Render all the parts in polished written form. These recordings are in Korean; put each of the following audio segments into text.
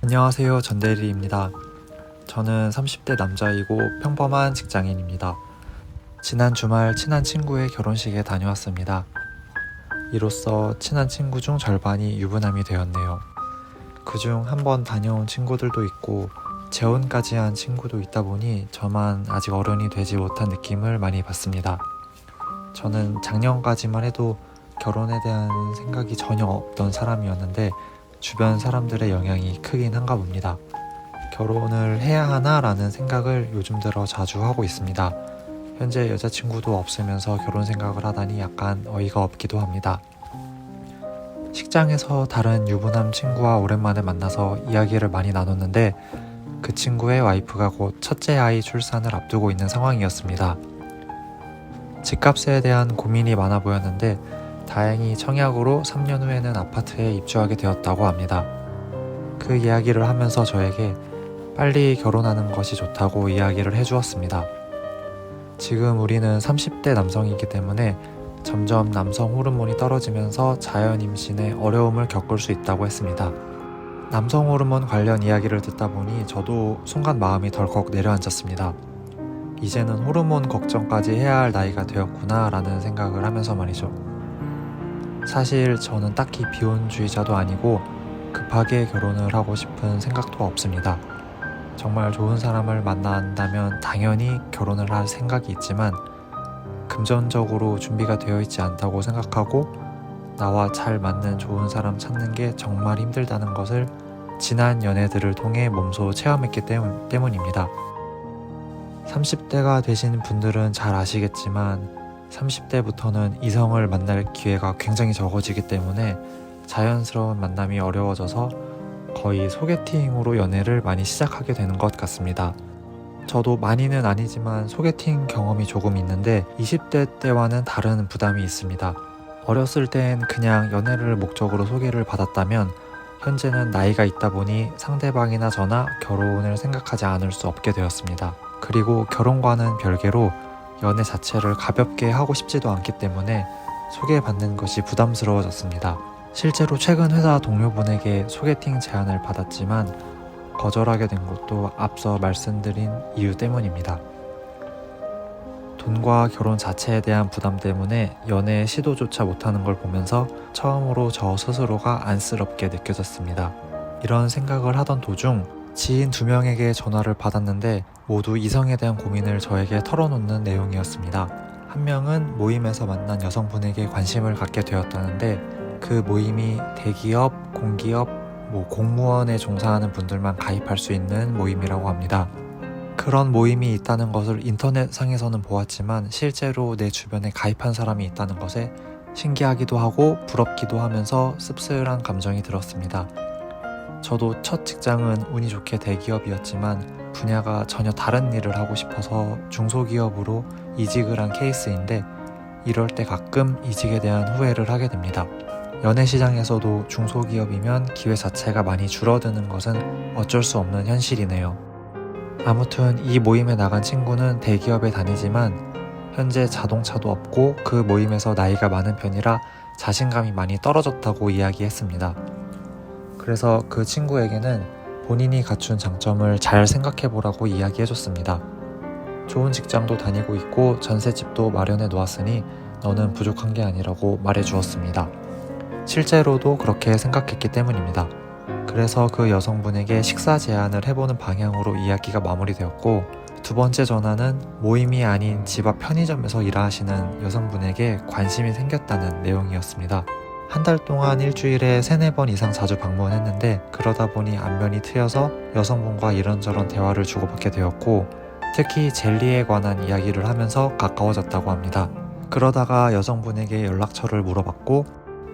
안녕하세요, 전대리입니다. 저는 30대 남자이고 평범한 직장인입니다. 지난 주말 친한 친구의 결혼식에 다녀왔습니다. 이로써 친한 친구 중 절반이 유부남이 되었네요. 그중 한 번 다녀온 친구들도 있고 재혼까지 한 친구도 있다 보니 저만 아직 어른이 되지 못한 느낌을 많이 받습니다. 저는 작년까지만 해도 결혼에 대한 생각이 전혀 없던 사람이었는데 주변 사람들의 영향이 크긴 한가 봅니다. 결혼을 해야 하나 라는 생각을 요즘 들어 자주 하고 있습니다. 현재 여자친구도 없으면서 결혼 생각을 하다니 약간 어이가 없기도 합니다. 식장에서 다른 유부남 친구와 오랜만에 만나서 이야기를 많이 나눴는데 그 친구의 와이프가 곧 첫째 아이 출산을 앞두고 있는 상황이었습니다. 집값에 대한 고민이 많아 보였는데 다행히 청약으로 3년 후에는 아파트에 입주하게 되었다고 합니다. 그 이야기를 하면서 저에게 빨리 결혼하는 것이 좋다고 이야기를 해주었습니다. 지금 우리는 30대 남성이기 때문에 점점 남성 호르몬이 떨어지면서 자연 임신에 어려움을 겪을 수 있다고 했습니다. 남성 호르몬 관련 이야기를 듣다 보니 저도 순간 마음이 덜컥 내려앉았습니다. 이제는 호르몬 걱정까지 해야 할 나이가 되었구나 라는 생각을 하면서 말이죠. 사실 저는 딱히 비혼주의자도 아니고 급하게 결혼을 하고 싶은 생각도 없습니다. 정말 좋은 사람을 만난다면 당연히 결혼을 할 생각이 있지만 금전적으로 준비가 되어 있지 않다고 생각하고 나와 잘 맞는 좋은 사람 찾는 게 정말 힘들다는 것을 지난 연애들을 통해 몸소 체험했기 때문입니다. 30대가 되신 분들은 잘 아시겠지만 30대부터는 이성을 만날 기회가 굉장히 적어지기 때문에 자연스러운 만남이 어려워져서 거의 소개팅으로 연애를 많이 시작하게 되는 것 같습니다. 저도 많이는 아니지만 소개팅 경험이 조금 있는데 20대 때와는 다른 부담이 있습니다. 어렸을 땐 그냥 연애를 목적으로 소개를 받았다면 현재는 나이가 있다 보니 상대방이나 저나 결혼을 생각하지 않을 수 없게 되었습니다. 그리고 결혼과는 별개로 연애 자체를 가볍게 하고 싶지도 않기 때문에 소개받는 것이 부담스러워졌습니다. 실제로 최근 회사 동료분에게 소개팅 제안을 받았지만 거절하게 된 것도 앞서 말씀드린 이유 때문입니다. 돈과 결혼 자체에 대한 부담 때문에 연애 시도조차 못하는 걸 보면서 처음으로 저 스스로가 안쓰럽게 느껴졌습니다. 이런 생각을 하던 도중 지인 2명에게 전화를 받았는데 모두 이성에 대한 고민을 저에게 털어놓는 내용이었습니다. 한 명은 모임에서 만난 여성분에게 관심을 갖게 되었다는데 그 모임이 대기업, 공기업, 공무원에 종사하는 분들만 가입할 수 있는 모임이라고 합니다. 그런 모임이 있다는 것을 인터넷상에서는 보았지만 실제로 내 주변에 가입한 사람이 있다는 것에 신기하기도 하고 부럽기도 하면서 씁쓸한 감정이 들었습니다. 저도 첫 직장은 운이 좋게 대기업이었지만 분야가 전혀 다른 일을 하고 싶어서 중소기업으로 이직을 한 케이스인데 이럴 때 가끔 이직에 대한 후회를 하게 됩니다. 연애시장에서도 중소기업이면 기회 자체가 많이 줄어드는 것은 어쩔 수 없는 현실이네요. 아무튼 이 모임에 나간 친구는 대기업에 다니지만 현재 자동차도 없고 그 모임에서 나이가 많은 편이라 자신감이 많이 떨어졌다고 이야기했습니다. 그래서 그 친구에게는 본인이 갖춘 장점을 잘 생각해보라고 이야기해줬습니다. 좋은 직장도 다니고 있고 전셋집도 마련해 놓았으니 너는 부족한 게 아니라고 말해주었습니다. 실제로도 그렇게 생각했기 때문입니다. 그래서 그 여성분에게 식사 제안을 해보는 방향으로 이야기가 마무리되었고 2번째 전화는 모임이 아닌 집 앞 편의점에서 일하시는 여성분에게 관심이 생겼다는 내용이었습니다. 한 달 동안 일주일에 3-4번 이상 자주 방문했는데 그러다 보니 안면이 트여서 여성분과 이런저런 대화를 주고받게 되었고 특히 젤리에 관한 이야기를 하면서 가까워졌다고 합니다. 그러다가 여성분에게 연락처를 물어봤고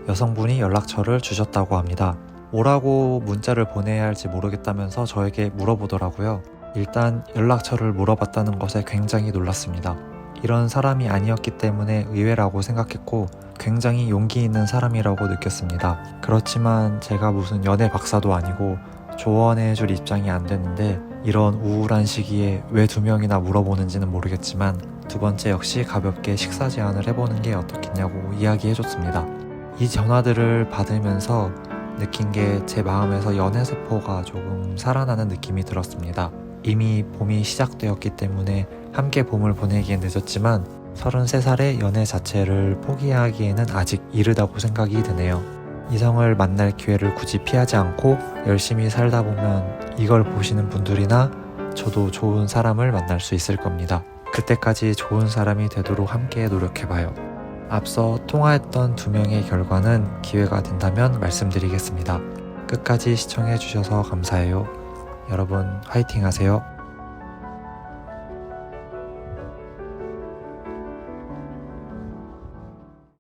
여성분이 연락처를 주셨다고 합니다. 뭐라고 문자를 보내야 할지 모르겠다면서 저에게 물어보더라고요. 일단 연락처를 물어봤다는 것에 굉장히 놀랐습니다. 이런 사람이 아니었기 때문에 의외라고 생각했고 굉장히 용기 있는 사람이라고 느꼈습니다. 그렇지만 제가 무슨 연애 박사도 아니고 조언해줄 입장이 안 되는데 이런 우울한 시기에 왜 2명이나 물어보는지는 모르겠지만 2번째 역시 가볍게 식사 제안을 해보는 게 어떻겠냐고 이야기해줬습니다. 이 전화들을 받으면서 느낀 게 제 마음에서 연애세포가 조금 살아나는 느낌이 들었습니다. 이미 봄이 시작되었기 때문에 함께 봄을 보내기엔 늦었지만 33살의 연애 자체를 포기하기에는 아직 이르다고 생각이 드네요. 이성을 만날 기회를 굳이 피하지 않고 열심히 살다 보면 이걸 보시는 분들이나 저도 좋은 사람을 만날 수 있을 겁니다. 그때까지 좋은 사람이 되도록 함께 노력해봐요. 앞서 통화했던 2명의 결과는 기회가 된다면 말씀드리겠습니다. 끝까지 시청해주셔서 감사해요. 여러분 화이팅 하세요.